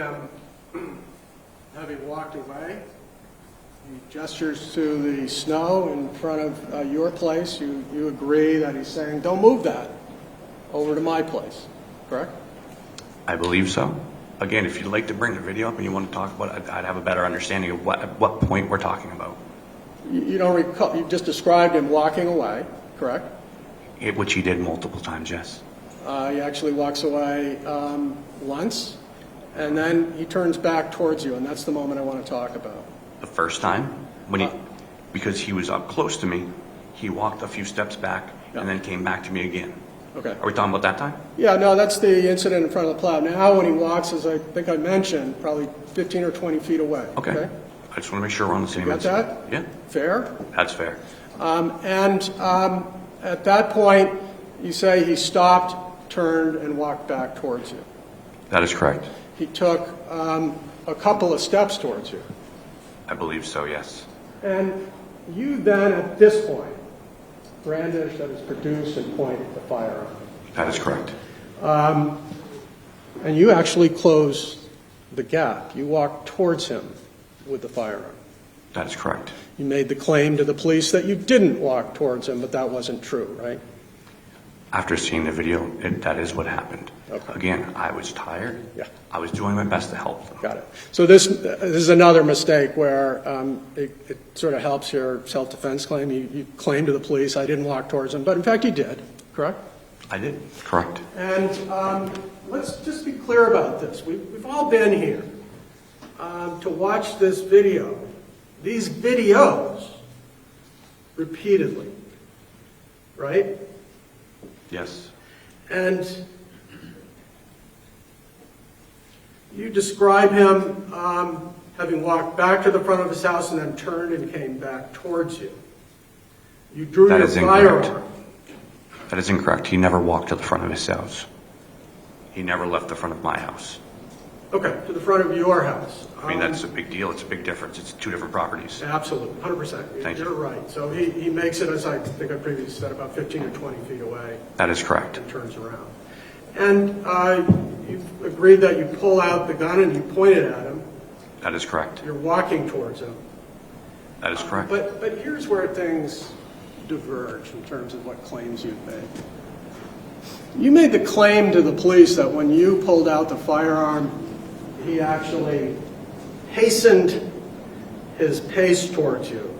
him having walked away. He gestures to the snow in front of your place. You agree that he's saying, don't move that over to my place, correct? I believe so. Again, if you'd like to bring the video up and you want to talk about it, I'd have a better understanding of what point we're talking about. You don't recall, you just described him walking away, correct? Which he did multiple times, yes. He actually walks away once, and then he turns back towards you, and that's the moment I want to talk about. The first time, when because he was up close to me, he walked a few steps back and then came back to me again. Okay. Are we talking about that time? Yeah, no, that's the incident in front of the Plow. Now when he walks, as I think I mentioned, probably 15 or 20 feet away. Okay. I just want to make sure we're on the same Got that? Yeah. Fair? That's fair. At that point, you say he stopped, turned, and walked back towards you. That is correct. He took a couple of steps towards you. I believe so, yes. And you then, at this point, brandished, that is, produced and pointed the firearm. That is correct. And you actually closed the gap. You walked towards him with the firearm. That is correct. You made the claim to the police that you didn't walk towards him, but that wasn't true, right? After seeing the video, that is what happened. Okay. Again, I was tired. Yeah. I was doing my best to help them. Got it. So this is another mistake where it sort of helps your self-defense claim. You claim to the police, I didn't walk towards him, but in fact you did, correct? I did, correct. And let's just be clear about this. We've all been here to watch this video, these videos, repeatedly, right? Yes. And you describe him having walked back to the front of his house and then turned and came back towards you. You drew your firearm. That is incorrect. He never walked to the front of his house. He never left the front of my house. Okay, to the front of your house. I mean, that's a big deal. It's a big difference. It's two different properties. Absolutely, 100%. Thank you. You're right. So he makes it, as I think I previously said, about 15 or 20 feet away. That is correct. And turns around. And you've agreed that you pull out the gun and you point it at him. That is correct. You're walking towards him. That is correct. But here's where things diverge in terms of what claims you've made. You made the claim to the police that when you pulled out the firearm, he actually hastened his pace towards you.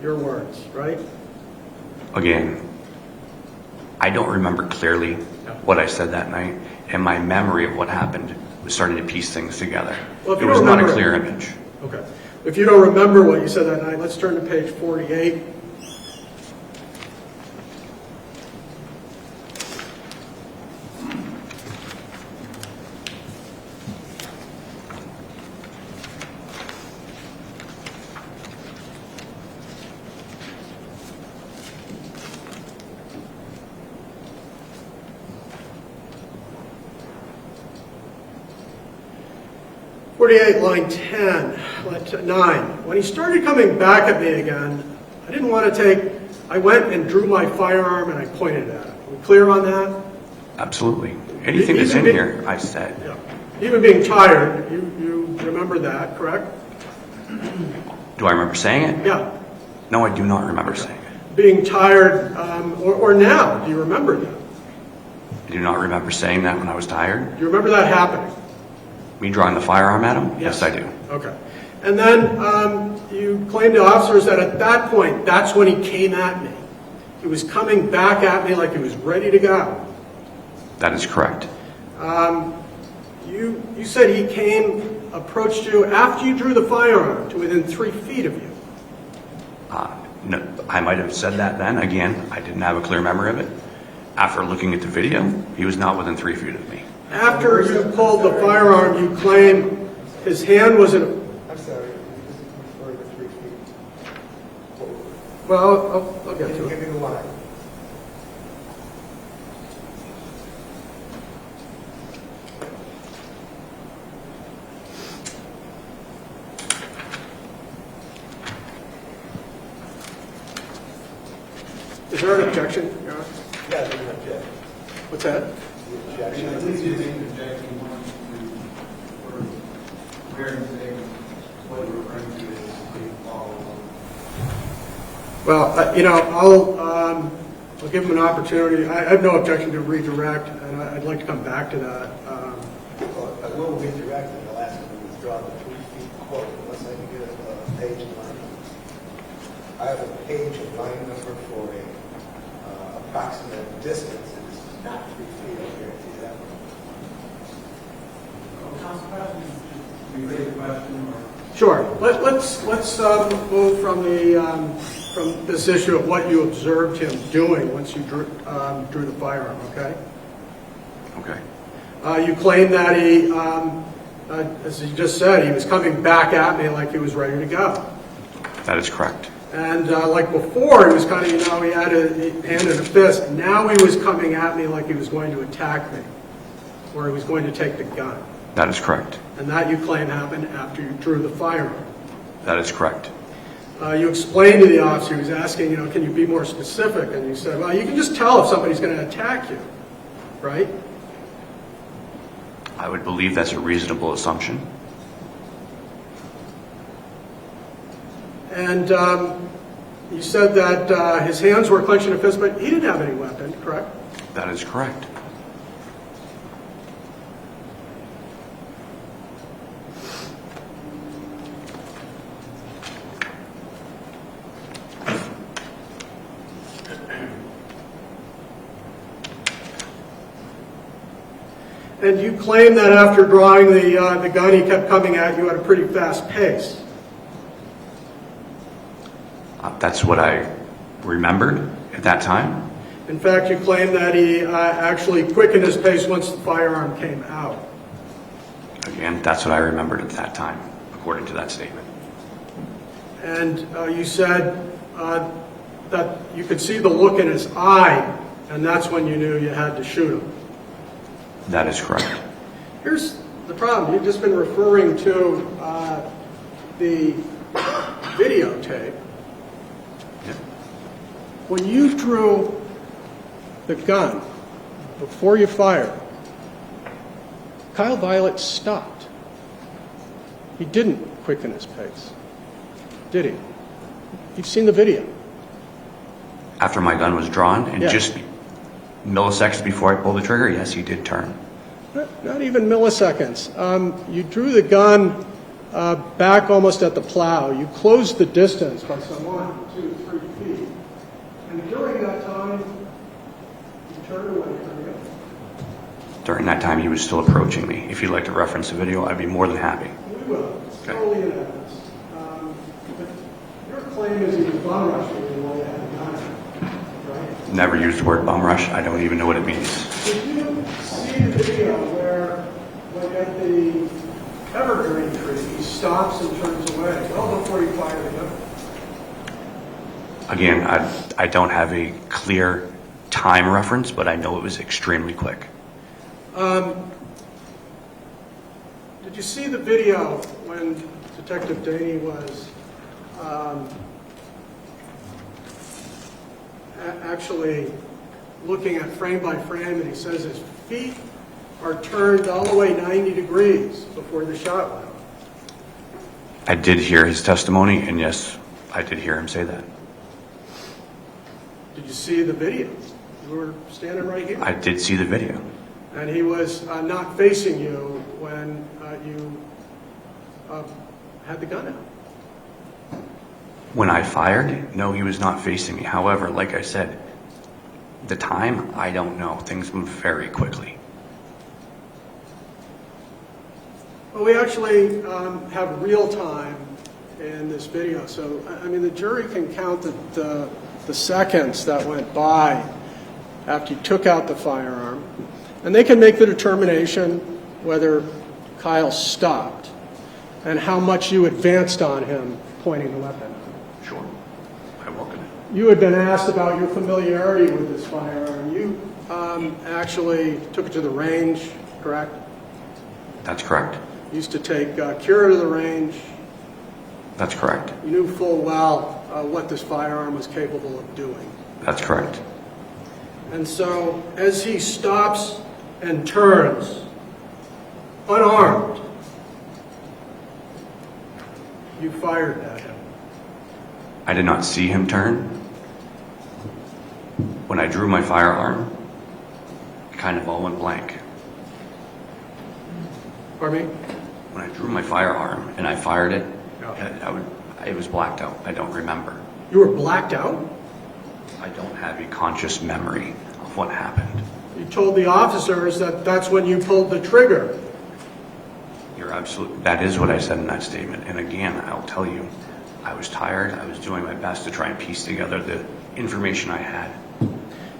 Your words, right? Again, I don't remember clearly what I said that night, and my memory of what happened was starting to piece things together. Well, it was not a clear image. Okay. If you don't remember what you said that night, let's turn to page 48. Line 10, 9. When he started coming back at me again, I didn't want to take, I went and drew my firearm and I pointed at him. Are we clear on that? Absolutely. Anything that's in here, I said. Yeah. Even being tired, you remember that, correct? Do I remember saying it? Yeah. No, I do not remember saying it. Being tired, or now, do you remember that? I do not remember saying that when I was tired. Do you remember that happening? Me drawing the firearm at him? Yes, I do. Okay. And then you claimed to officers that at that point, that's when he came at me. He was coming back at me like he was ready to go. That is correct. You said he approached you after you drew the firearm to within 3 feet of you. No, I might have said that then. Again, I didn't have a clear memory of it. After looking at the video, he was not within 3 feet of me. After you pulled the firearm, you claim his hand was in. I'm sorry, this is referring to 3 feet. Well, I'll get to Give it. me the line. Is there an objection, Your Honor? Yeah, there's an objection. What's that? The objection. I believe you think objection 1 to hearing today, what you're referring to is being followed. Well, I'll give him an opportunity. I have no objection to redirect, and I'd like to come back to that. Well, I will redirect and I'll ask him to withdraw the 3 feet quote unless I can get a page and line. I have a page and line number for a approximate distance, and it's not 3 feet, I guarantee that. Council President, just relay the question or? Sure. Let's move from from this issue of what you observed him doing once you drew the firearm. Okay. Okay. You claim that he, as you just said, he was coming back at me like he was ready to go. That is correct. And like before, he was kind of, he had a hand in a fist. Now he was coming at me like he was going to attack me, or he was going to take the gun. That is correct. And that you claim happened after you drew the firearm. That is correct. You explained to the officer, he was asking, can you be more specific? And you said, well, you can just tell if somebody's going to attack you, right? I would believe that's a reasonable assumption. And you said that his hands were clenched in a fist, but he didn't have any weapon, correct? That is correct. And you claim that after drawing the gun, he kept coming at you at a pretty fast pace. That's what I remembered at that time. In fact, you claim that he actually quickened his pace once the firearm came out. Again, that's what I remembered at that time, according to that statement. And you said that you could see the look in his eye, and that's when you knew you had to shoot him. That is correct. Here's the problem. You've just been referring to the videotape. Yeah. When you drew the gun before you fired, Kyle Violette stopped. He didn't quicken his pace, did he? You've seen the video. After my gun was drawn and Yeah. just milliseconds before I pulled the trigger, yes, he did turn. Not even milliseconds. You drew the gun back almost at the plow. You closed the distance by some 1, 2, 3 feet. And during that time, you turned away from him. During that time, he was still approaching me. If you'd like to reference the video, I'd be more than happy. We will. It's Okay. totally in evidence. But your claim is he was bum rushing you while you had the gun out, right? Never used the word bum rush. I don't even know what it means. Did you see the video where, when at the evergreen tree, he stops and turns away, well before you fire the gun? Again, I don't have a clear time reference, but I know it was extremely quick. Did you see the video when Detective Daney was actually looking at frame by frame, and he says his feet are turned all the way 90 degrees before the shot went off? I did hear his testimony, and yes, I did hear him say that. Did you see the video? You were standing right here. I did see the video. And he was not facing you when you had the gun out. When I fired, no, he was not facing me. However, like I said, the time, I don't know. Things move very quickly. Well, we actually have real time in this video. So, I mean, the jury can count the seconds that went by after you took out the firearm, and they can make the determination whether Kyle stopped and how much you advanced on him pointing the weapon. Sure. I welcome it. You had been asked about your familiarity with this firearm. You actually took it to the range, correct? That's correct. Used to take Kira to the range. That's correct. You knew full well what this firearm was capable of doing. That's correct. And so, as he stops and turns, unarmed, You fired at him. I did not see him turn. When I drew my firearm, it kind of all went blank. Pardon me? When I drew my firearm and I fired it, Yeah. it was blacked out. I don't remember. You were blacked out? I don't have a conscious memory of what happened. You told the officers that that's when you pulled the trigger. You're absolutely, that is what I said in that statement. And again, I'll tell you, I was tired. I was doing my best to try and piece together the information I had.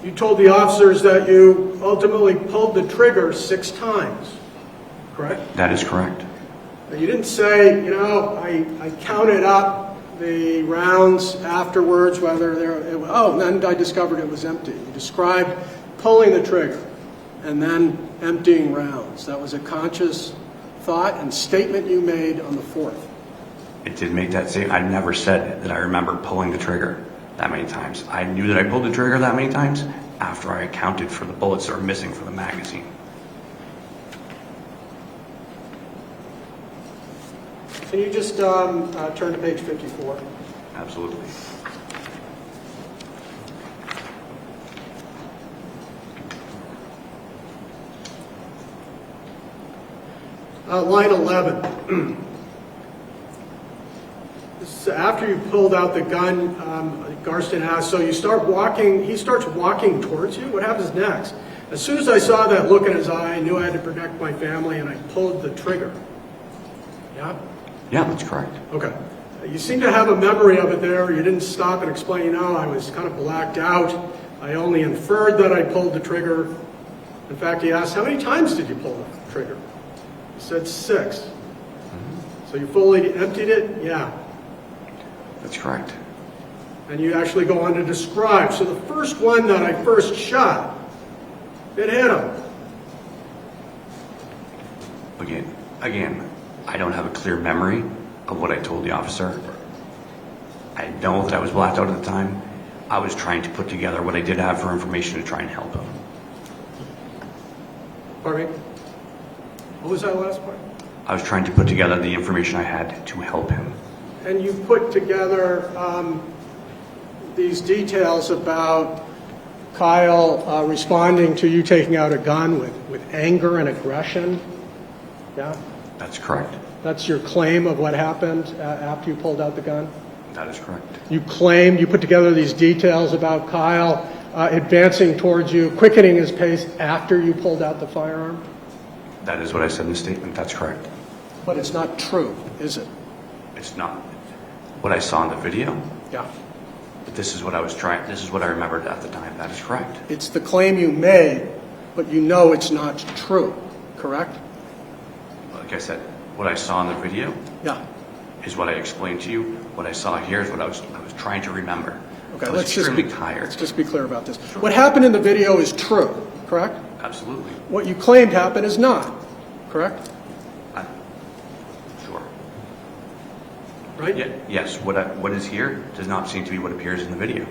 You told the officers that you ultimately pulled the trigger 6 times, correct? That is correct. You didn't say, you know, I counted up the rounds afterwards, whether and then I discovered it was empty. You described pulling the trigger and then emptying rounds. That was a conscious thought and statement you made on the 4th. It did make that statement. I never said that I remember pulling the trigger that many times. I knew that I pulled the trigger that many times after I accounted for the bullets that were missing from the magazine. Can you just turn to page 54? Absolutely. Line 11. This is after you pulled out the gun, Garston asks, so you start walking, he starts walking towards you? What happens next? As soon as I saw that look in his eye, I knew I had to protect my family and I pulled the trigger. Yeah? Yeah, that's correct. Okay. You seem to have a memory of it there. You didn't stop and explain, no, I was kind of blacked out. I only inferred that I pulled the trigger. In fact, he asked, how many times did you pull the trigger? You said 6. So you fully emptied it? Yeah. That's correct. And you actually go on to describe. So the first one that I first shot, it hit him. Again, I don't have a clear memory of what I told the officer. I know that I was blacked out at the time. I was trying to put together what I did have for information to try and help him. Pardon me? What was that last part? I was trying to put together the information I had to help him. And you put together these details about Kyle responding to you taking out a gun with anger and aggression. Yeah? That's correct. That's your claim of what happened after you pulled out the gun? That is correct. You claimed, you put together these details about Kyle advancing towards you, quickening his pace after you pulled out the firearm? That is what I said in the statement. That's correct. But it's not true, is it? It's not what I saw in the video, Yeah. but this is what I remembered at the time. That is correct. It's the claim you made, but you know it's not true, correct? Like I said, what I saw in the video Yeah. is what I explained to you. What I saw here is what I was trying to remember. Okay, I was let's just extremely tired. Let's just be clear about this. What happened in the video is true, correct? Absolutely. What you claimed happened is not, correct? Sure. Right? Yes. What is here does not seem to be what appears in the video.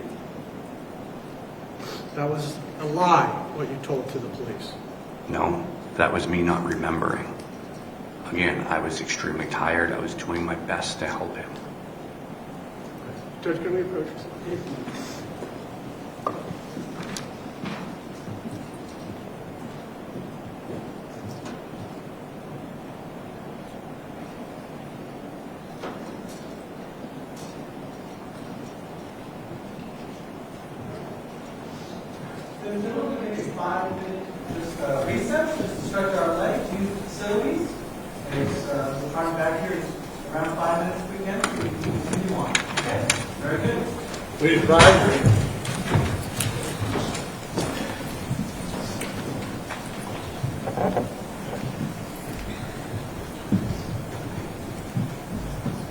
That was a lie, what you told to the police. No, that was me not remembering. Again, I was extremely tired. I was doing my best to help him. Judge, can we approach? Then we're going to take a 5-minute recess, just to stretch our legs, use the facilities. And we'll try back here around 5 minutes if we can, so we can continue on. Okay? Very good. We advise